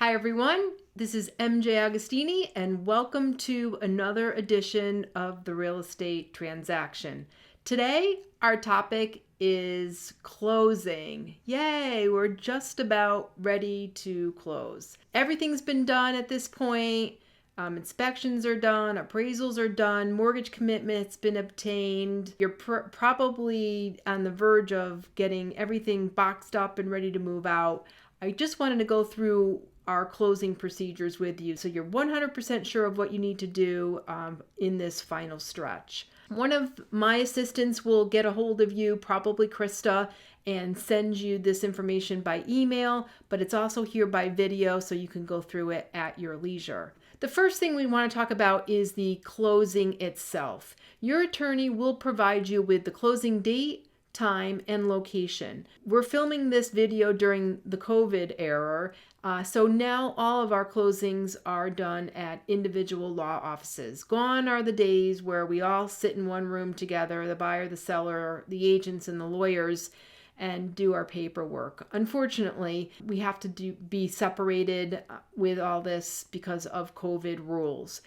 Hi everyone, this is MJ Agostini and welcome to another edition of the Real Estate Transaction. Today our topic is closing. Yay, we're just about ready to close. Everything's been done at this point. Inspections are done, appraisals are done, mortgage commitment's been obtained. You're probably on the verge of getting everything boxed up and ready to move out. I just wanted to go through our closing procedures with you so you're 100% sure of what you need to do in this final stretch. One of my assistants will get a hold of you, probably Krista, and send you this information by email, but it's also here by video so you can go through it at your leisure. The first thing we want to talk about is the closing itself. Your attorney will provide you with the closing date, time, and location. We're filming this video during the COVID era, so now all of our closings are done at individual law offices. Gone are the days where we all sit in one room together, the buyer, the seller, the agents, and the lawyers, and do our paperwork. Unfortunately, we have to be separated with all this because of COVID rules.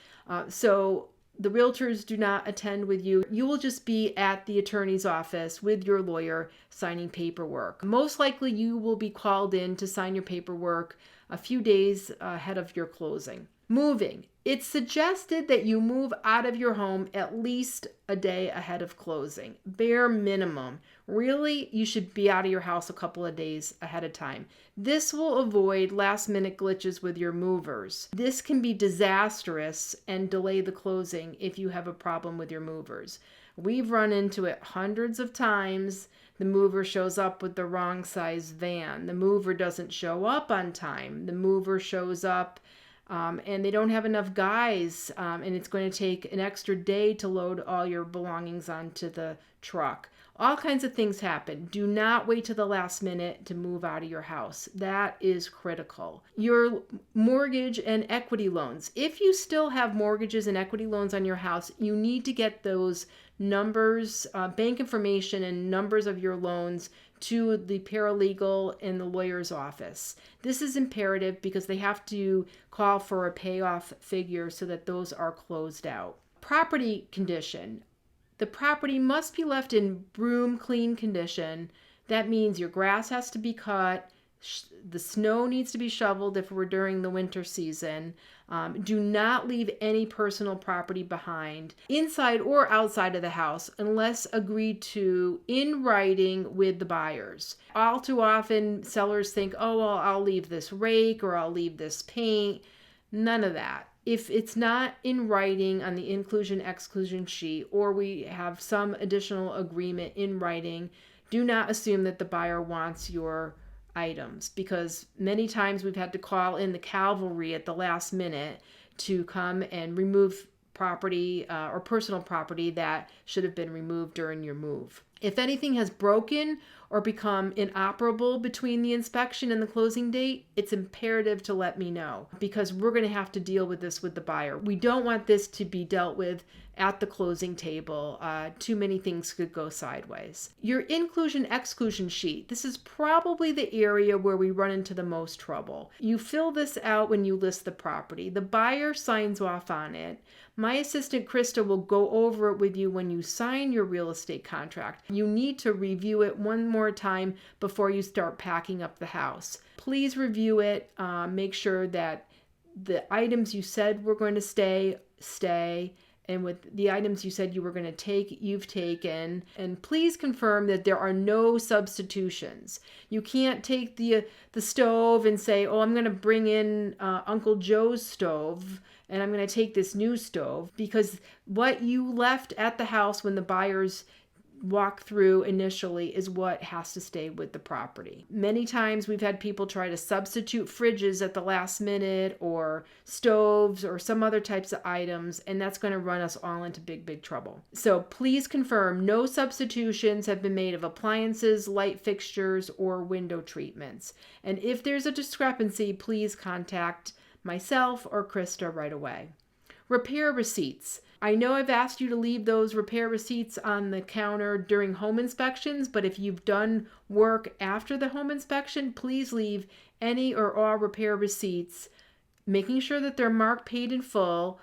So the realtors do not attend with you. You will just be at the attorney's office with your lawyer signing paperwork. Most likely you will be called in to sign your paperwork a few days ahead of your closing. Moving. It's suggested that you move out of your home at least a day ahead of closing. Bare minimum. Really, you should be out of your house a couple of days ahead of time. This will avoid last-minute glitches with your movers. This can be disastrous and delay the closing if you have a problem with your movers. We've run into it hundreds of times. The mover shows up with the wrong size van. The mover doesn't show up on time. The mover shows up and they don't have enough guys, and it's going to take an extra day to load all your belongings onto the truck. All kinds of things happen. Do not wait to the last minute to move out of your house. That is critical. Your mortgage and equity loans. If you still have mortgages and equity loans on your house, you need to get those numbers, bank information and numbers of your loans to the paralegal in the lawyer's office. This is imperative because they have to call for a payoff figure so that those are closed out. Property condition. The property must be left in broom clean condition. That means your grass has to be cut. The snow needs to be shoveled if we're during the winter season. Do not leave any personal property behind, inside or outside of the house, unless agreed to in writing with the buyers. All too often, sellers think, oh, well, I'll leave this rake or I'll leave this paint. None of that. If it's not in writing on the inclusion-exclusion sheet, or we have some additional agreement in writing, do not assume that the buyer wants your items, because many times we've had to call in the cavalry at the last minute to come and remove property or personal property that should have been removed during your move. If anything has broken or become inoperable between the inspection and the closing date, it's imperative to let me know, because we're going to have to deal with this with the buyer. We don't want this to be dealt with at the closing table. Too many things could go sideways. Your inclusion-exclusion sheet. This is probably the area where we run into the most trouble. You fill this out when you list the property. The buyer signs off on it. My assistant Krista will go over it with you when you sign your real estate contract. You need to review it one more time before you start packing up the house. Please review it. Make sure that the items you said were going to stay. And with the items you said you were going to take, you've taken. And please confirm that there are no substitutions. You can't take the stove and say, oh, I'm going to bring in Uncle Joe's stove and I'm going to take this new stove, because what you left at the house when the buyers walk through initially is what has to stay with the property. Many times we've had people try to substitute fridges at the last minute, or stoves, or some other types of items, and that's going to run us all into big trouble. So please confirm no substitutions have been made of appliances, light fixtures, or window treatments. And if there's a discrepancy, please contact myself or Krista right away. Repair receipts. I know I've asked you to leave those repair receipts on the counter during home inspections, but if you've done work after the home inspection, please leave any or all repair receipts, making sure that they're marked paid in full,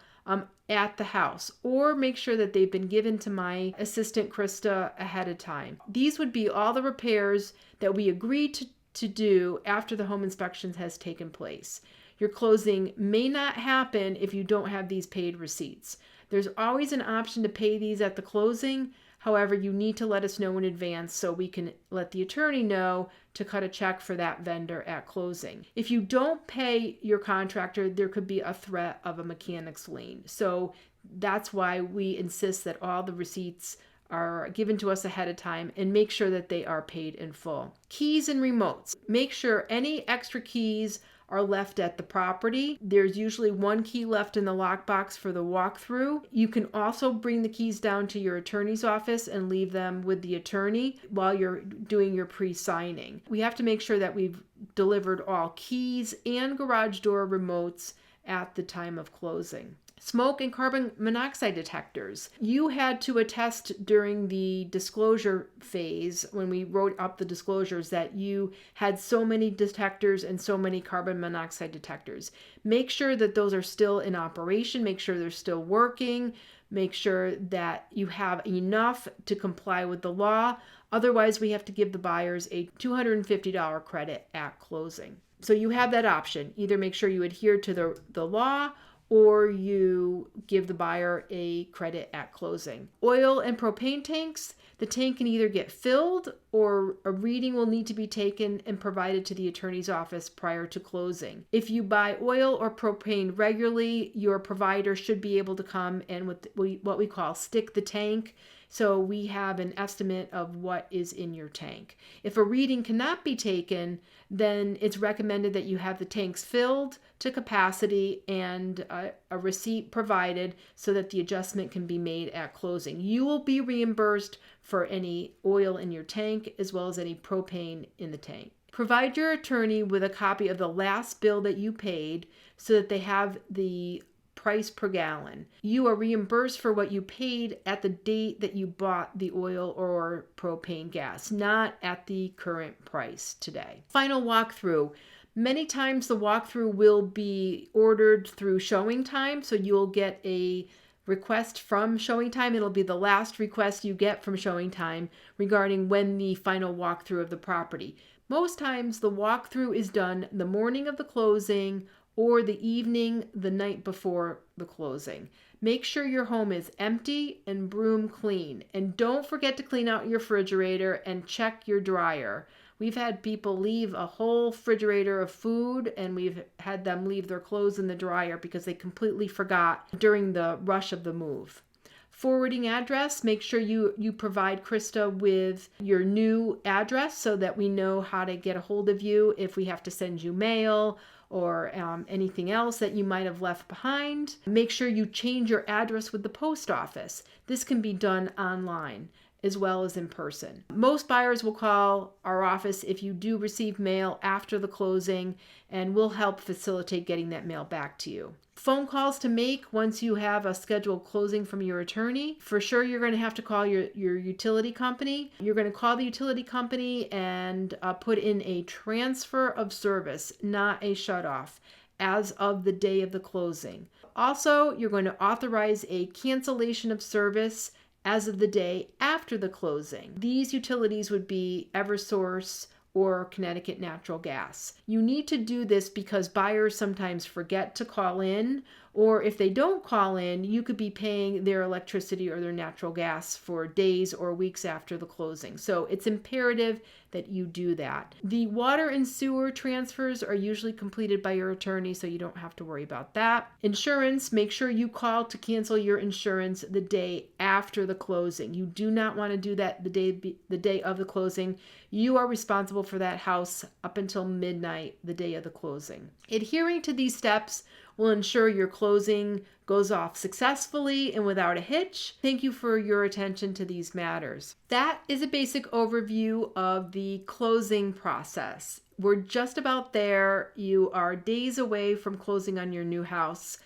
at the house, or make sure that they've been given to my assistant Krista ahead of time. These would be all the repairs that we agreed to do after the home inspection has taken place. Your closing may not happen if you don't have these paid receipts. There's always an option to pay these at the closing. However, you need to let us know in advance so we can let the attorney know to cut a check for that vendor at closing. If you don't pay your contractor, there could be a threat of a mechanic's lien. So that's why we insist that all the receipts are given to us ahead of time and make sure that they are paid in full. Keys and remotes. Make sure any extra keys are left at the property. There's usually one key left in the lockbox for the walkthrough. You can also bring the keys down to your attorney's office and leave them with the attorney while you're doing your pre-signing. We have to make sure that we've delivered all keys and garage door remotes at the time of closing. Smoke and carbon monoxide detectors. You had to attest during the disclosure phase when we wrote up the disclosures that you had so many detectors and so many carbon monoxide detectors. Make sure that those are still in operation. Make sure they're still working. Make sure that you have enough to comply with the law. Otherwise, we have to give the buyers a $250 credit at closing. So you have that option. Either make sure you adhere to the law, or you give the buyer a credit at closing. Oil and propane tanks, the tank can either get filled or a reading will need to be taken and provided to the attorney's office prior to closing. If you buy oil or propane regularly, your provider should be able to come and with what we call stick the tank. So we have an estimate of what is in your tank. If a reading cannot be taken, then it's recommended that you have the tanks filled to capacity and a receipt provided so that the adjustment can be made at closing. You will be reimbursed for any oil in your tank as well as any propane in the tank. Provide your attorney with a copy of the last bill that you paid so that they have the price per gallon. You are reimbursed for what you paid at the date that you bought the oil or propane gas, not at the current price today. Final walkthrough. Many times the walkthrough will be ordered through showing time, so you'll get a request from showing time. It'll be the last request you get from showing time regarding when the final walkthrough of the property. Most times the walkthrough is done the morning of the closing or the evening the night before the closing. Make sure your home is empty and broom clean. And don't forget to clean out your refrigerator and check your dryer. We've had people leave a whole refrigerator of food and we've had them leave their clothes in the dryer because they completely forgot during the rush of the move. Forwarding address, make sure you provide Krista with your new address so that we know how to get a hold of you if we have to send you mail or anything else that you might have left behind. Make sure you change your address with the post office. This can be done online as well as in person. Most buyers will call our office if you do receive mail after the closing, and we'll help facilitate getting that mail back to you. Phone calls to make once you have a scheduled closing from your attorney. For sure, you're going to have to call your utility company. You're going to call the utility company and put in a transfer of service, not a shutoff, as of the day of the closing. Also, you're going to authorize a cancellation of service as of the day after the closing. These utilities would be Eversource or Connecticut Natural Gas. You need to do this because buyers sometimes forget to call in, or if they don't call in, you could be paying their electricity or their natural gas for days or weeks after the closing. So it's imperative that you do that. The water and sewer transfers are usually completed by your attorney, so you don't have to worry about that. Insurance, make sure you call to cancel your insurance the day after the closing. You do not want to do that the day of the closing. You are responsible for that house up until midnight the day of the closing. Adhering to these steps will ensure your closing goes off successfully and without a hitch. Thank you for your attention to these matters. That is a basic overview of the closing process. We're just about there. You are days away from closing on your new house.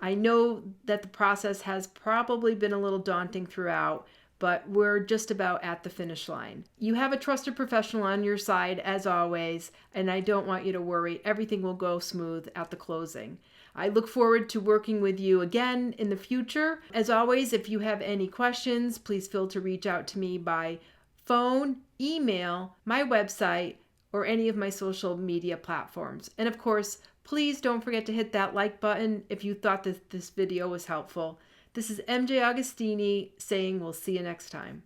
I know that the process has probably been a little daunting throughout, but we're just about at the finish line. You have a trusted professional on your side as always, and I don't want you to worry. Everything will go smooth at the closing. I look forward to working with you again in the future. As always, if you have any questions, please feel to reach out to me by phone, email, my website, or any of my social media platforms. And of course, please don't forget to hit that like button if you thought that this video was helpful. This is MJ Agostini saying we'll see you next time.